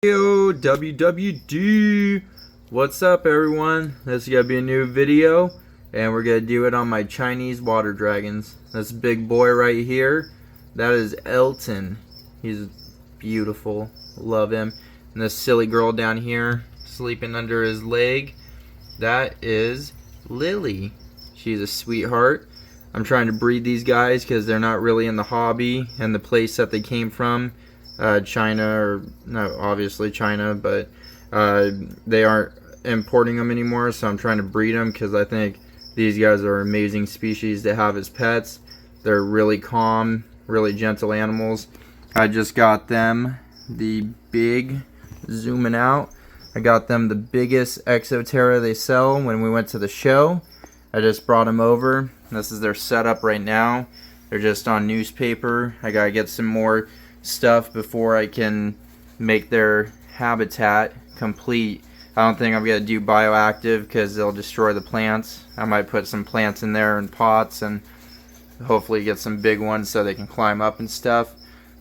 Yo, WWD. What's up, everyone? This is gonna be a new video, and we're gonna do it on my Chinese water dragons. This big boy right here, that is Elton. He's beautiful, love him. And this silly girl down here sleeping under his leg, that is Lily. She's a sweetheart. I'm trying to breed these guys because they're not really in the hobby and the place that they came from, China, or no, obviously China, but they aren't importing them anymore. So I'm trying to breed them because I think these guys are amazing species to have as pets. They're really calm, really gentle animals. I just got them the big, zooming out, I got them the biggest Exoterra they sell when we went to the show. I just brought them over. This is their setup right now. They're just on newspaper. I gotta get some more stuff before I can make their habitat complete. I don't think I'm gonna do bioactive because they'll destroy the plants. I might put some plants in there in pots and hopefully get some big ones so they can climb up and stuff.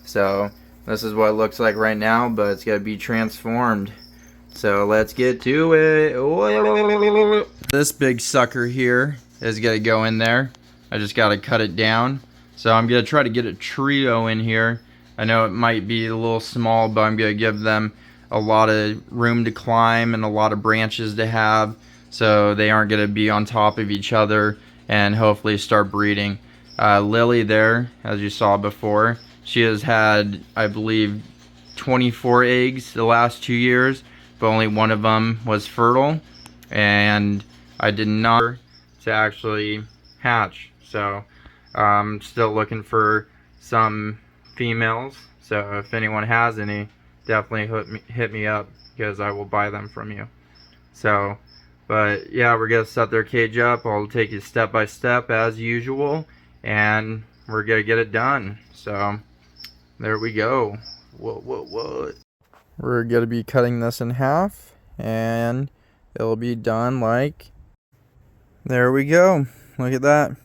So this is what it looks like right now, but it's gotta be transformed. So let's get to it. This big sucker here is gonna go in there. I just gotta cut it down. So I'm gonna try to get a trio in here. I know it might be a little small, but I'm gonna give them a lot of room to climb and a lot of branches to have, so they aren't gonna be on top of each other, and hopefully start breeding. Lily there, as you saw before, she has had, I believe, 24 eggs the last 2 years, but only one of them was fertile, and I did not to actually hatch. So I'm still looking for some females, so if anyone has any, definitely hit me up because I will buy them from you. So, but yeah, we're gonna set their cage up. I'll take you step by step as usual, and we're gonna get it done. So there we go. What? We're gonna be cutting this in half, and it'll be done like, there we go. Look at that. A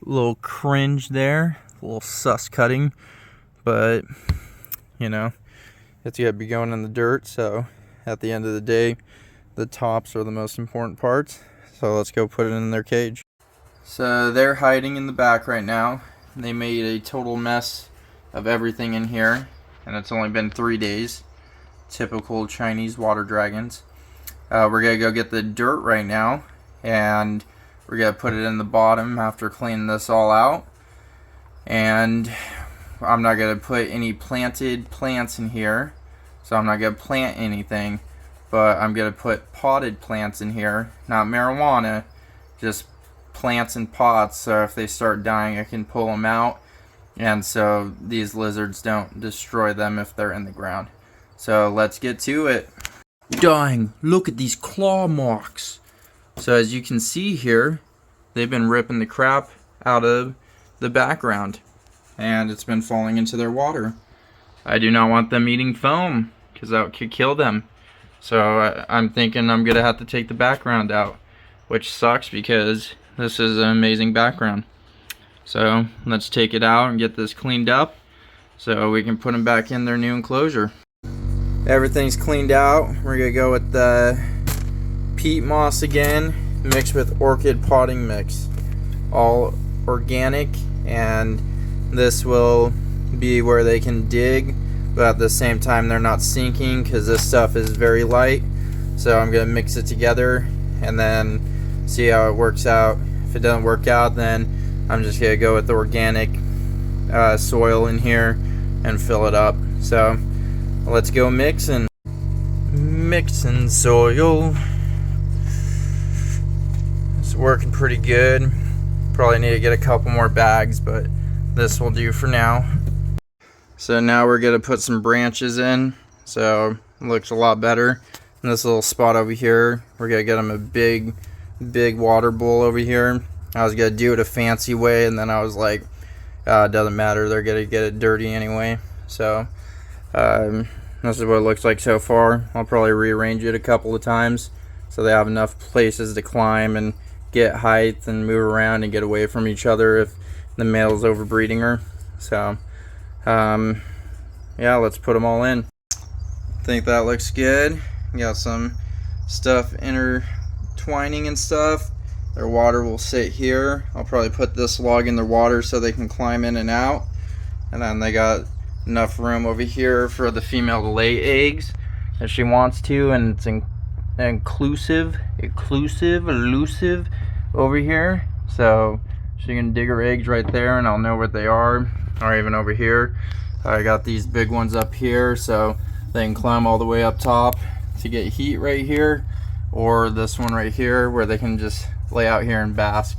little cringe there, a little sus cutting, but you know, it's gotta be going in the dirt. So at the end of the day, the tops are the most important parts. So let's go put it in their cage. So they're hiding in the back right now. They made a total mess of everything in here, and it's only been 3 days. Typical Chinese water dragons. We're gonna go get the dirt right now, and we're gonna put it in the bottom after cleaning this all out. And I'm not gonna put any planted plants in here, so I'm not gonna plant anything, but I'm gonna put potted plants in here, not marijuana, just plants in pots, so if they start dying I can pull them out, and so these lizards don't destroy them if they're in the ground. So let's get to it. Dang, look at these claw marks. So as you can see here, they've been ripping the crap out of the background, and it's been falling into their water. I do not want them eating foam because that could kill them. So I'm thinking I'm gonna have to take the background out, which sucks because this is an amazing background. So let's take it out and get this cleaned up so we can put them back in their new enclosure. Everything's cleaned out. We're gonna go with the peat moss again, mixed with orchid potting mix, all organic, and this will be where they can dig, but at the same time they're not sinking because this stuff is very light. So I'm gonna mix it together and then see how it works out. If it doesn't work out, then I'm just gonna go with the organic soil in here and fill it up. So let's go mixing soil. It's working pretty good. Probably need to get a couple more bags, but this will do for now. So now we're gonna put some branches in, so it looks a lot better. And this little spot over here, we're gonna get them a big water bowl over here. I was gonna do it a fancy way, and then I was like, it doesn't matter, they're gonna get it dirty anyway. So this is what it looks like so far. I'll probably rearrange it a couple of times so they have enough places to climb and get height and move around and get away from each other if the male's overbreeding her. So yeah, let's put them all in. Think that looks good. Got some stuff intertwining and stuff. Their water will sit here. I'll probably put this log in their water so they can climb in and out. And then they got enough room over here for the female to lay eggs if she wants to, and it's elusive over here. So she can dig her eggs right there and I'll know what they are, or even over here. I got these big ones up here so they can climb all the way up top to get heat right here, or this one right here where they can just lay out here and bask.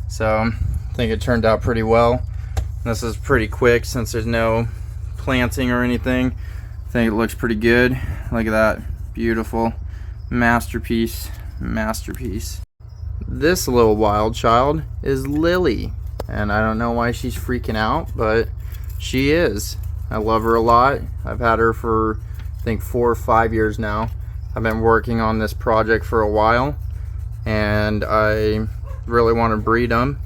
So I think it turned out pretty well. This is pretty quick since there's no planting or anything. I think it looks pretty good. Look at that, beautiful, masterpiece. This little wild child is Lily, and I don't know why she's freaking out, but she is. I love her a lot. I've had her for I think 4 or 5 years now. I've been working on this project for a while, and I really want to breed them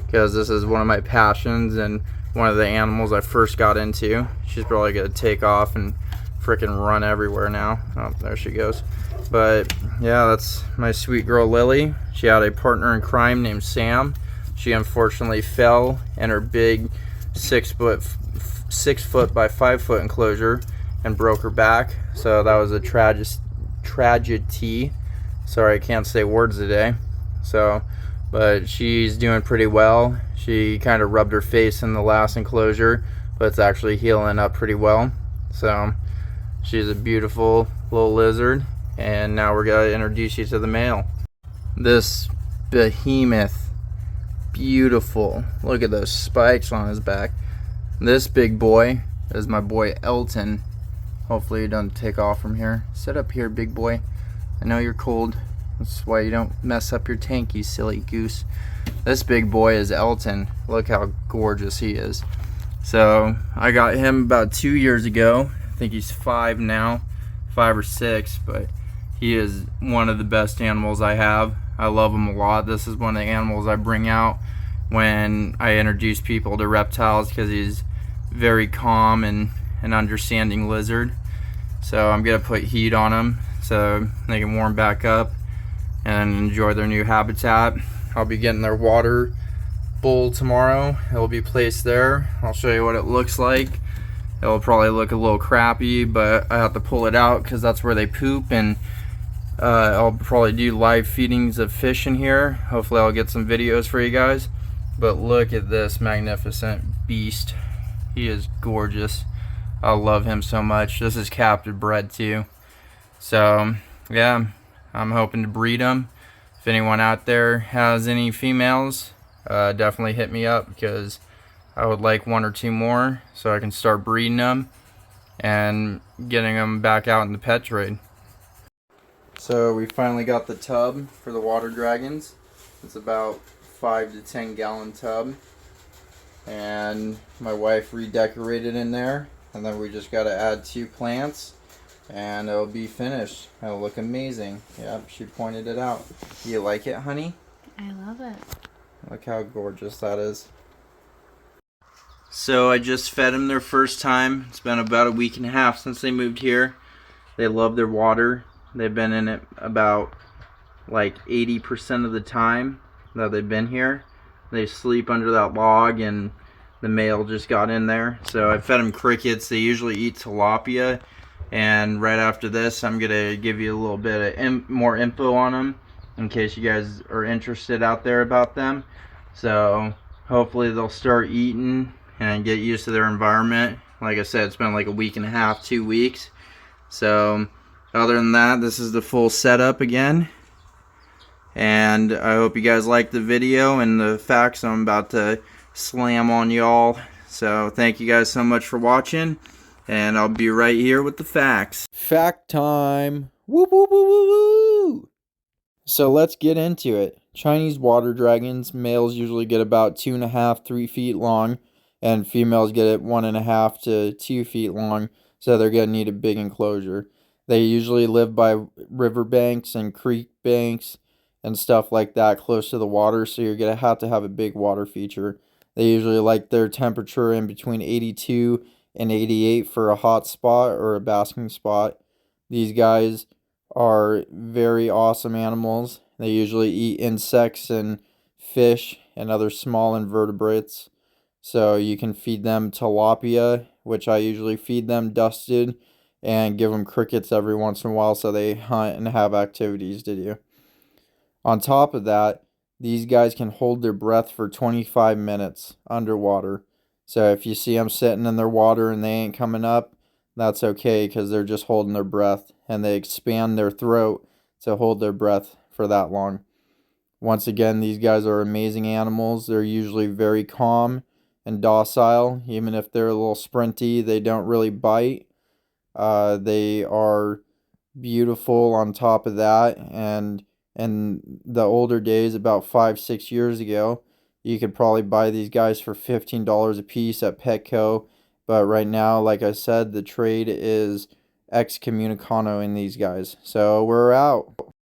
because this is one of my passions and one of the animals I first got into. She's probably gonna take off and freaking run everywhere now. Oh, there she goes. But yeah, that's my sweet girl Lily. She had a partner in crime named Sam. She unfortunately fell in her big 6 foot by 5 foot enclosure and broke her back. So that was a tragedy. Sorry, I can't say words today. But she's doing pretty well. She kind of rubbed her face in the last enclosure, but it's actually healing up pretty well. So she's a beautiful little lizard, and now we're gonna introduce you to the male. This behemoth, beautiful. Look at those spikes on his back. This big boy is my boy Elton. Hopefully he doesn't take off from here. Sit up here, big boy. I know you're cold. That's why you don't mess up your tank, you silly goose. This big boy is Elton. Look how gorgeous he is. So I got him about 2 years ago. I think he's 5 now, 5 or 6, but he is one of the best animals I have. I love him a lot. This is one of the animals I bring out when I introduce people to reptiles because he's very calm and an understanding lizard. So I'm gonna put heat on him so they can warm back up and enjoy their new habitat. I'll be getting their water bowl tomorrow. It'll be placed there. I'll show you what it looks like. It'll probably look a little crappy, but I have to pull it out because that's where they poop, and I'll probably do live feedings of fish in here. Hopefully I'll get some videos for you guys. But look at this magnificent beast. He is gorgeous. I love him so much. This is captive bred too. So yeah, I'm hoping to breed them. If anyone out there has any females, definitely hit me up because I would like 1 or 2 more so I can start breeding them and getting them back out in the pet trade. So we finally got the tub for the water dragons. It's about 5 to 10 gallon tub, and my wife redecorated in there, and then we just got to add 2 plants and it'll be finished. It'll look amazing. Yeah, she pointed it out. You like it, honey? I love it. Look how gorgeous that is. So I just fed them their first time. It's been about a week and a half since they moved here. They love their water. They've been in it about like 80% of the time that they've been here. They sleep under that log, and the male just got in there. So I fed them crickets. They usually eat tilapia. And right after this, I'm gonna give you a little bit of more info on them in case you guys are interested out there about them. So hopefully they'll start eating and get used to their environment. Like I said, it's been like a week and a half, 2 weeks. So other than that, this is the full setup again. And I hope you guys liked the video and the facts I'm about to slam on y'all. So thank you guys so much for watching. And I'll be right here with the facts. Fact time. Woo woo woo woo woo. So let's get into it. Chinese water dragons, males usually get about 2.5 to 3 feet long, and females get it 1.5 to 2 feet long, so they're going to need a big enclosure. They usually live by river banks and creek banks and stuff like that close to the water, so you're going to have a big water feature. They usually like their temperature in between 82 and 88 for a hot spot or a basking spot. These guys are very awesome animals. They usually eat insects and fish and other small invertebrates. So you can feed them tilapia, which I usually feed them dusted, and give them crickets every once in a while so they hunt and have activities to do. On top of that, these guys can hold their breath for 25 minutes underwater. So if you see them sitting in their water and they ain't coming up, that's okay because they're just holding their breath and they expand their throat to hold their breath for that long. Once again, these guys are amazing animals. They're usually very calm and docile. Even if they're a little sprinty, they don't really bite. They are beautiful on top of that. And in the older days, about 5, 6 years ago, you could probably buy these guys for $15 a piece at Petco. But right now, like I said, the trade is excommunicado in these guys. So we're out.